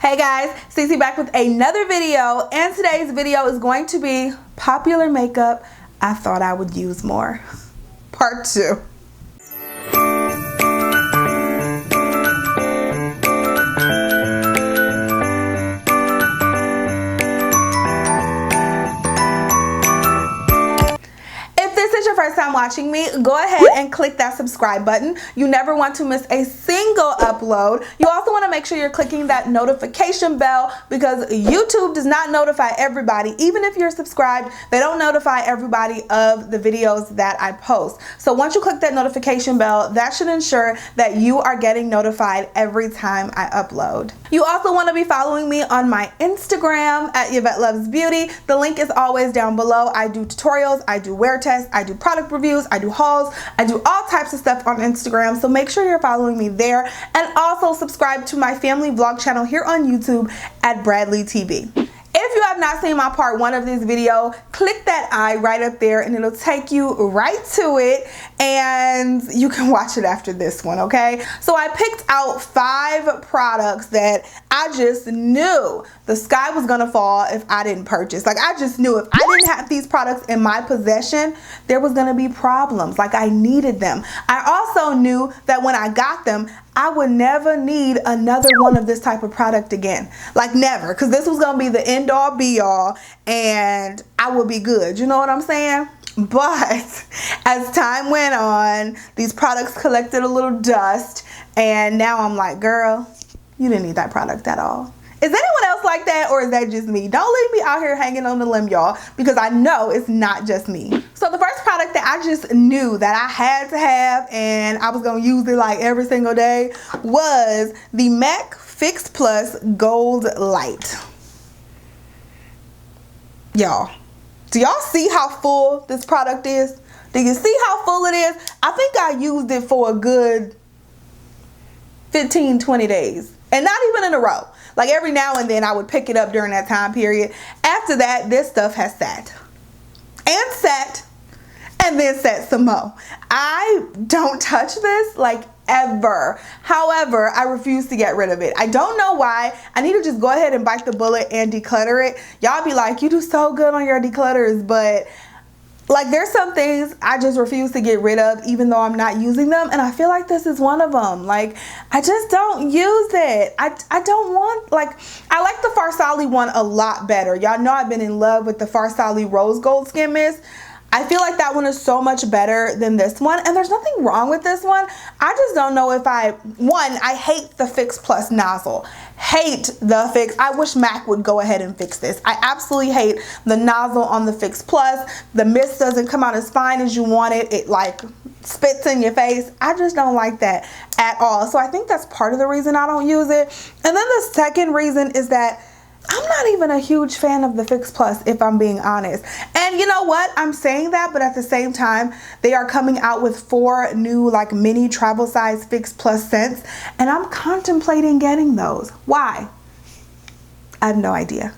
Hey guys, Cece back with another video, and today's video is going to be popular makeup I thought I would use more. Part 2. First time watching me, go ahead and click that subscribe button. You never want to miss a single upload. You also want to make sure you're clicking that notification bell because YouTube does not notify everybody. Even if you're subscribed, they don't notify everybody of the videos that I post. So once you click that notification bell, that should ensure that you are getting notified every time I upload. You also want to be following me on my Instagram at YvetteLuvsBeauty. The link is always down below. I do tutorials, I do wear tests, I do product reviews, I do hauls, I do all types of stuff on Instagram, so make sure you're following me there, and also subscribe to my family vlog channel here on YouTube at Bradley TV. If you have not seen my part 1 of this video, click that I right up there and it'll take you right to it, and you can watch it after this one, okay? So I picked out 5 products that I just knew the sky was gonna fall if I didn't purchase. Like, I just knew if I didn't have these products in my possession, there was gonna be problems. Like, I needed them. I also knew that when I got them, I would never need another one of this type of product again. Like, never, because this was gonna be the end all be all and I would be good. You know what I'm saying? But as time went on, these products collected a little dust, and now I'm like, girl, you didn't need that product at all. Is anyone else like that, or is that just me? Don't leave me out here hanging on the limb, y'all, because I know it's not just me. So the first product that I just knew that I had to have, and I was gonna use it like every single day, was the MAC Fix Plus Gold Light. Y'all, do y'all see how full this product is? Do you see how full it is? I think I used it for a good 15-20 days, and not even in a row. Like, every now and then I would pick it up during that time period. After that, this stuff has sat and sat and then sat some more. I don't touch this like ever. However, I refuse to get rid of it. I don't know why. I need to just go ahead and bite the bullet and declutter it. Y'all be like, you do so good on your declutters, but like, there's some things I just refuse to get rid of even though I'm not using them, and I feel like this is one of them. Like, I just don't use it. I don't want, like, I like the Farsali one a lot better. Y'all know I've been in love with the Farsali Rose Gold Skin Mist. I feel like that one is so much better than this one, and there's nothing wrong with this one. I just don't know if I hate the Fix Plus nozzle. Hate the Fix. I wish MAC would go ahead and fix this. I absolutely hate the nozzle on the Fix Plus. The mist doesn't come out as fine as you want it. It like spits in your face. I just don't like that at all. So I think that's part of the reason I don't use it. And then the second reason is that I'm not even a huge fan of the Fix Plus, if I'm being honest. And you know what? I'm saying that, but at the same time, they are coming out with 4 new like mini travel size Fix Plus scents, and I'm contemplating getting those. Why? I have no idea.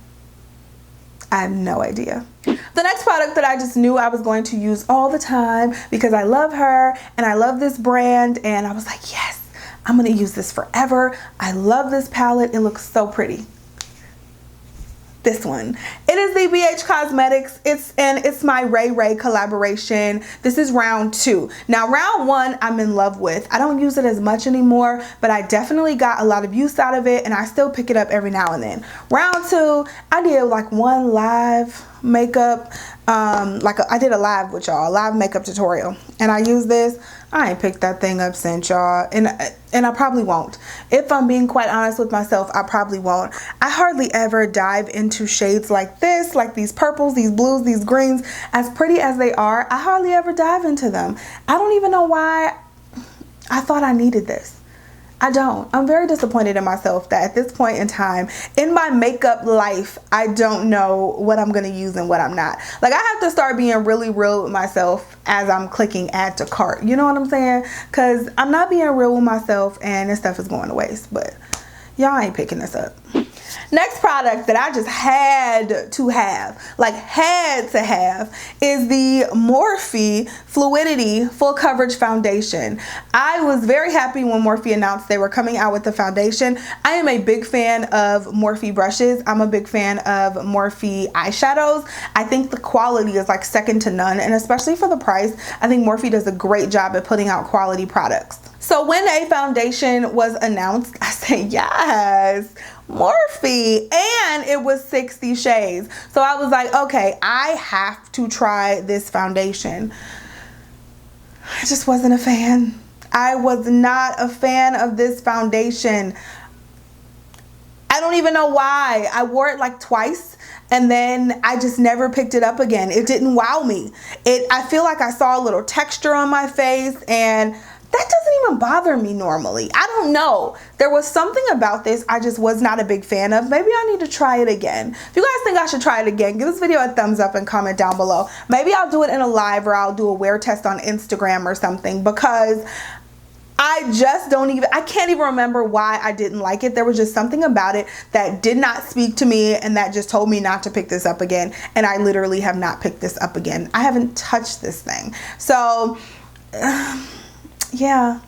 I have no idea. The next product that I just knew I was going to use all the time because I love her and I love this brand, and I was like, yes, I'm gonna use this forever. I love this palette. It looks so pretty. This one. It is the BH Cosmetics. It's my Ray Ray collaboration. This is round 2. Now, round 1 I'm in love with. I don't use it as much anymore, but I definitely got a lot of use out of it, and I still pick it up every now and then. Round 2, I did like one live makeup, I did a live with y'all, a live makeup tutorial, and I used this. I ain't picked that thing up since, y'all, and I probably won't. If I'm being quite honest with myself, I probably won't. I hardly ever dive into shades like this, like these purples, these blues, these greens. As pretty as they are, I hardly ever dive into them. I don't even know why I thought I needed this. I don't. I'm very disappointed in myself that at this point in time in my makeup life, I don't know what I'm going to use and what I'm not. Like, I have to start being really real with myself as I'm clicking add to cart. You know what I'm saying? Because I'm not being real with myself and this stuff is going to waste. But y'all ain't picking this up. Next product that I just had to have, like had to have, is the Morphe Fluidity Full Coverage Foundation. I was very happy when Morphe announced they were coming out with the foundation. I am a big fan of Morphe brushes. I'm a big fan of Morphe eyeshadows. I think the quality is like second to none, and especially for the price, I think Morphe does a great job at putting out quality products. So when a foundation was announced, I said, yes, Morphe, and it was 60 shades. So I was like, okay, I have to try this foundation. I just wasn't a fan. I was not a fan of this foundation. I don't even know why. I wore it like twice and then I just never picked it up again. It didn't wow me. I feel like I saw a little texture on my face, and that doesn't even bother me normally. I don't know. There was something about this I just was not a big fan of. Maybe I need to try it again. If you guys think I should try it again, give this video a thumbs up and comment down below. Maybe I'll do it in a live, or I'll do a wear test on Instagram or something, because I just I can't even remember why I didn't like it. There was just something about it that did not speak to me, and that just told me not to pick this up again. And I literally have not picked this up again. I haven't touched this thing. So yeah,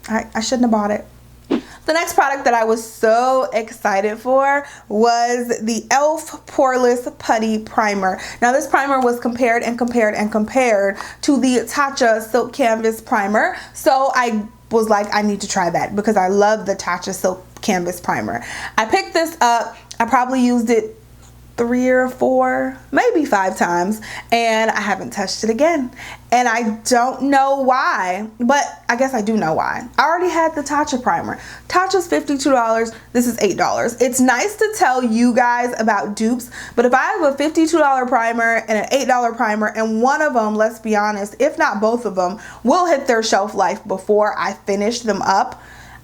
I shouldn't have bought it. The next product that I was so excited for was the e.l.f. Poreless Putty Primer. Now this primer was compared to the Tatcha Silk Canvas Primer. So I was like, I need to try that because I love the Tatcha Silk Canvas Primer. I picked this up. I probably used it 3 or 4, maybe 5 times, and I haven't touched it again. And I don't know why, but I guess I do know why. I already had the Tatcha primer. Tatcha's $52. This is $8. It's nice to tell you guys about dupes, but if I have a $52 primer and an $8 primer, and one of them, let's be honest, if not both of them, will hit their shelf life before I finish them up,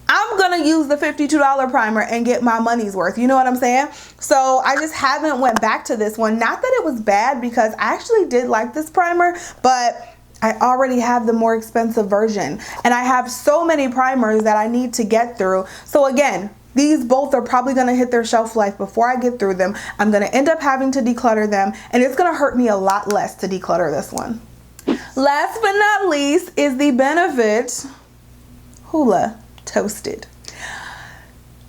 I'm gonna use the $52 primer and get my money's worth. You know what I'm saying? So I just haven't went back to this one. Not that it was bad, because I actually did like this primer, but I already have the more expensive version, and I have so many primers that I need to get through. So again, these both are probably gonna hit their shelf life before I get through them. I'm gonna end up having to declutter them, and it's gonna hurt me a lot less to declutter this one. Last but not least is the Benefit Hoola Toasted.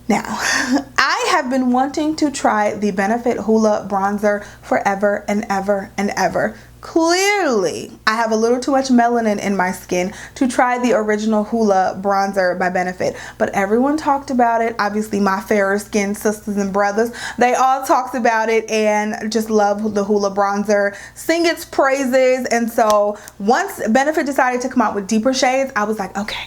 Now, I have been wanting to try the Benefit Hoola bronzer forever and ever and ever. Clearly, I have a little too much melanin in my skin to try the original Hoola bronzer by Benefit, but everyone talked about it. Obviously, my fairer skinned sisters and brothers, they all talked about it and just love the Hoola bronzer, sing its praises. And so once Benefit decided to come out with deeper shades, I was like, okay,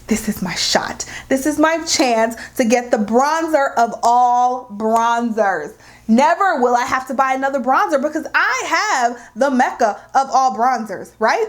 this is my shot. This is my chance to get the bronzer of all bronzers. Never will I have to buy another bronzer, because I have the mecca of all bronzers, right?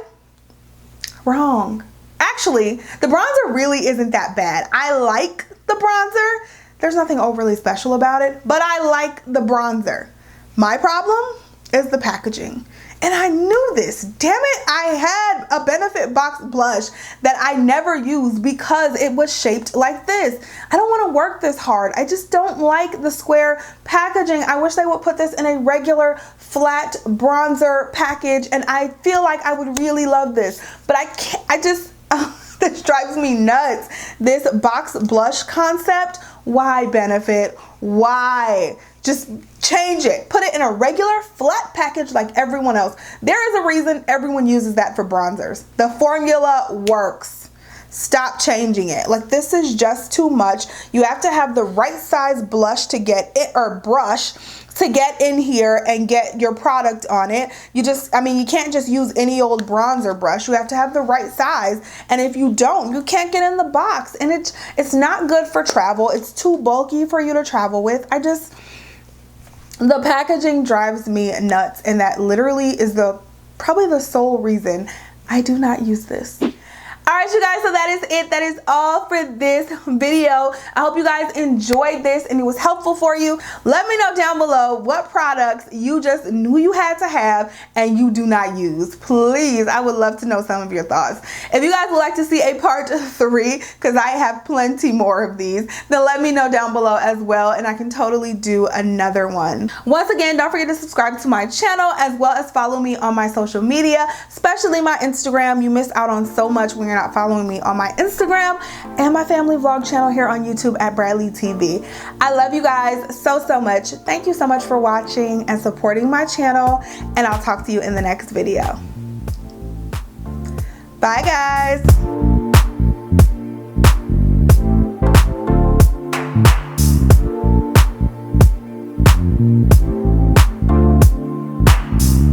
Wrong. Actually, the bronzer really isn't that bad. I like the bronzer. There's nothing overly special about it, but I like the bronzer. My problem is the packaging. And I knew this. Damn it, I had a Benefit box blush that I never used because it was shaped like this. I don't want to work this hard. I just don't like the square packaging. I wish they would put this in a regular flat bronzer package, and I feel like I would really love this. But I can't, this drives me nuts. This box blush concept. Why, Benefit? Why? Just change it. Put it in a regular flat package like everyone else. There is a reason everyone uses that for bronzers. The formula works. Stop changing it. Like, this is just too much. You have to have the right size blush to get it, or brush to get in here and get your product on it. You can't just use any old bronzer brush. You have to have the right size. And if you don't, you can't get in the box. And it's not good for travel. It's too bulky for you to travel with. The packaging drives me nuts, and that literally is probably the sole reason I do not use this. All Alright you guys, so that is it. That is all for this video. I hope you guys enjoyed this and it was helpful for you. Let me know down below what products you just knew you had to have and you do not use. Please, I would love to know some of your thoughts. If you guys would like to see a part 3, because I have plenty more of these, then let me know down below as well and I can totally do another one. Once again, don't forget to subscribe to my channel as well as follow me on my social media, especially my Instagram. You miss out on so much when you're not following me on my Instagram, and my family vlog channel here on YouTube at Bradley TV. I love you guys so much. Thank you so much for watching and supporting my channel, and I'll talk to you in the next video. Bye guys.